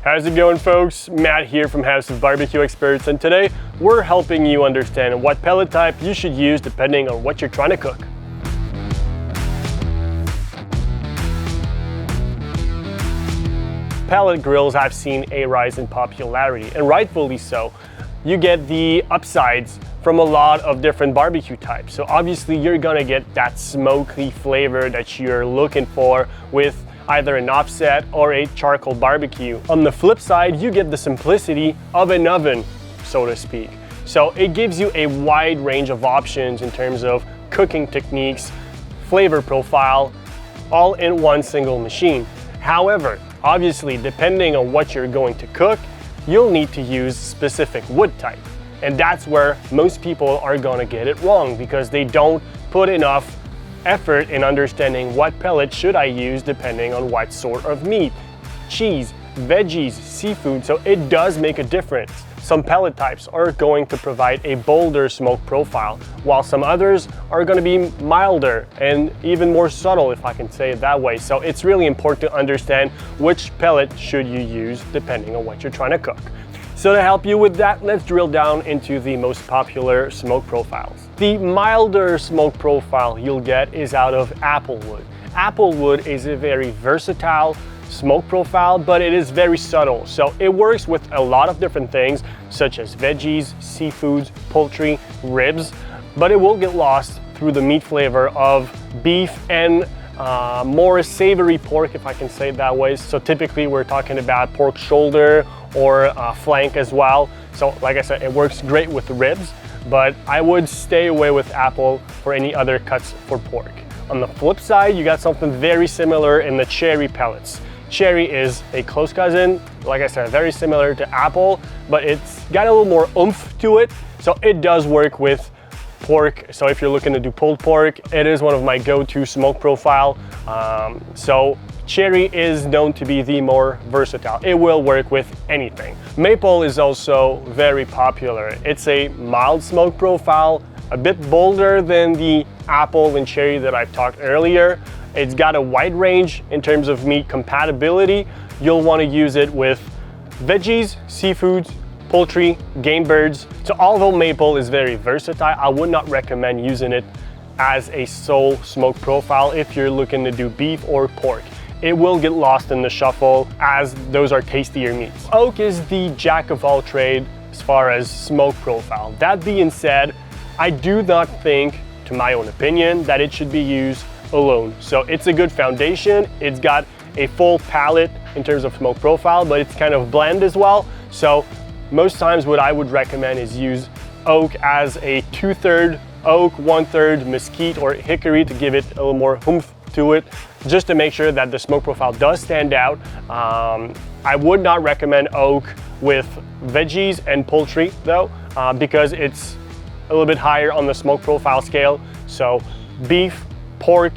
How's it going, folks? Matt here from House of BBQ Experts, and today we're helping you understand what pellet type you should use depending on what you're trying to cook. Pellet grills have seen a rise in popularity, and rightfully so. You get the upsides from a lot of different barbecue types. So obviously you're gonna get that smoky flavor that you're looking for with either an offset or a charcoal barbecue. On the flip side, you get the simplicity of an oven, so to speak. So it gives you a wide range of options in terms of cooking techniques, flavor profile, all in one single machine. However, obviously, depending on what you're going to cook, you'll need to use specific wood type. And that's where most people are gonna get it wrong because they don't put enough effort in understanding what pellet should I use depending on what sort of meat, cheese, veggies, seafood, so it does make a difference. Some pellet types are going to provide a bolder smoke profile, while some others are going to be milder and even more subtle, if I can say it that way. So it's really important to understand which pellet should you use depending on what you're trying to cook. So to help you with that, let's drill down into the most popular smoke profiles. The milder smoke profile you'll get is out of Applewood. Applewood is a very versatile smoke profile, but it is very subtle. So it works with a lot of different things, such as veggies, seafoods, poultry, ribs, but it will get lost through the meat flavor of beef and more savory pork, if I can say it that way. So typically we're talking about pork shoulder or flank as well. So like I said, it works great with ribs, but I would stay away with apple for any other cuts for pork. On the flip side, you got something very similar in the cherry pellets. Cherry is a close cousin, like I said, very similar to apple, but it's got a little more oomph to it. So it does work with pork. So if you're looking to do pulled pork, it is one of my go-to smoke profile. So cherry is known to be the more versatile. It will work with anything. Maple is also very popular. It's a mild smoke profile, a bit bolder than the apple and cherry that I've talked earlier. It's got a wide range in terms of meat compatibility. You'll want to use it with veggies, seafoods, poultry, game birds. So although maple is very versatile, I would not recommend using it as a sole smoke profile if you're looking to do beef or pork. It will get lost in the shuffle as those are tastier meats. Oak is the jack of all trade as far as smoke profile. That being said, I do not think, to my own opinion, that it should be used alone. So it's a good foundation. It's got a full palette in terms of smoke profile, but it's kind of bland as well. So most times what I would recommend is use oak as a 2/3 oak, 1/3 mesquite or hickory to give it a little more oomph to it, just to make sure that the smoke profile does stand out. I would not recommend oak with veggies and poultry though, because it's a little bit higher on the smoke profile scale. So beef, pork,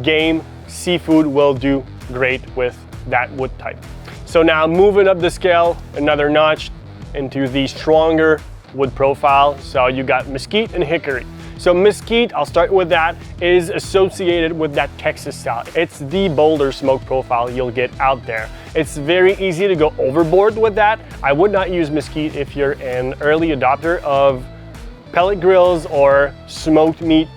game, seafood will do great with that wood type. So now moving up the scale another notch into the stronger wood profile. So you got mesquite and hickory. So mesquite, I'll start with that, is associated with that Texas style. It's the bolder smoke profile you'll get out there. It's very easy to go overboard with that. I would not use mesquite if you're an early adopter of pellet grills or smoked meat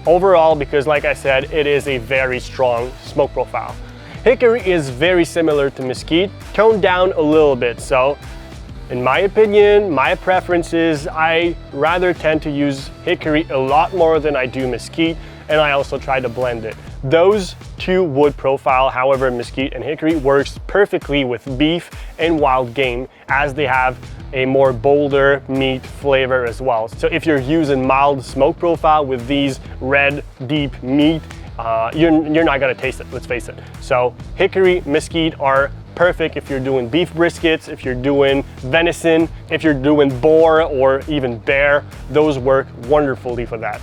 overall, because like I said, it is a very strong smoke profile. Hickory is very similar to mesquite, toned down a little bit. So in my opinion, my preferences, I rather tend to use hickory a lot more than I do mesquite, and I also try to blend it. Those two wood profile, however, mesquite and hickory works perfectly with beef and wild game, as they have a more bolder meat flavor as well. So if you're using mild smoke profile with these red, deep meat, you're not gonna taste it, let's face it. So hickory, mesquite are perfect if you're doing beef briskets, if you're doing venison, if you're doing boar or even bear, those work wonderfully for that.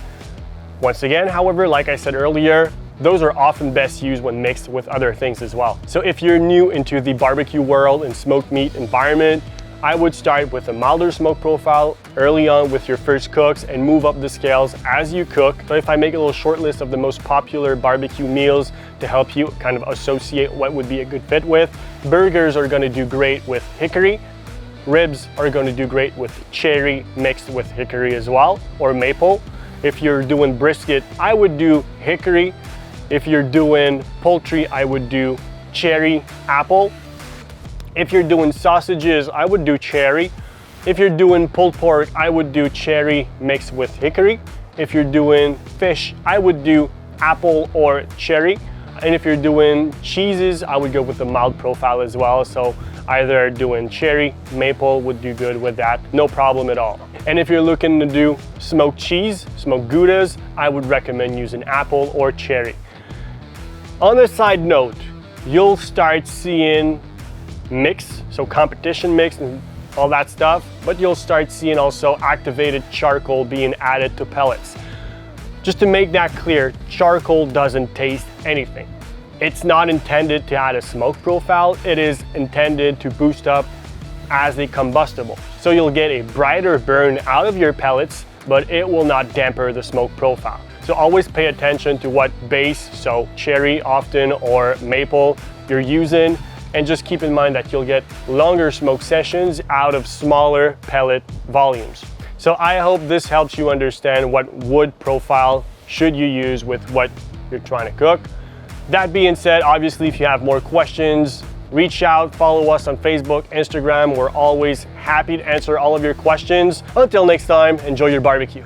Once again, however, like I said earlier, those are often best used when mixed with other things as well. So if you're new into the barbecue world and smoked meat environment, I would start with a milder smoke profile early on with your first cooks and move up the scales as you cook. So if I make a little short list of the most popular barbecue meals to help you kind of associate what would be a good fit with, burgers are gonna do great with hickory. Ribs are gonna do great with cherry mixed with hickory as well, or maple. If you're doing brisket, I would do hickory. If you're doing poultry, I would do cherry apple. If you're doing sausages, I would do cherry. If you're doing pulled pork, I would do cherry mixed with hickory. If you're doing fish, I would do apple or cherry. And if you're doing cheeses, I would go with the mild profile as well. So either doing cherry, maple would do good with that, no problem at all. And if you're looking to do smoked cheese, smoked Goudas, I would recommend using apple or cherry. On a side note, you'll start seeing mix, so competition mix and all that stuff, but you'll start seeing also activated charcoal being added to pellets. Just to make that clear, charcoal doesn't taste anything. It's not intended to add a smoke profile, it is intended to boost up as a combustible. So you'll get a brighter burn out of your pellets, but it will not dampen the smoke profile. So always pay attention to what base, so cherry often or maple you're using, and just keep in mind that you'll get longer smoke sessions out of smaller pellet volumes. So I hope this helps you understand what wood profile should you use with what you're trying to cook. That being said, obviously, if you have more questions, reach out, follow us on Facebook, Instagram. We're always happy to answer all of your questions. Until next time, enjoy your barbecue.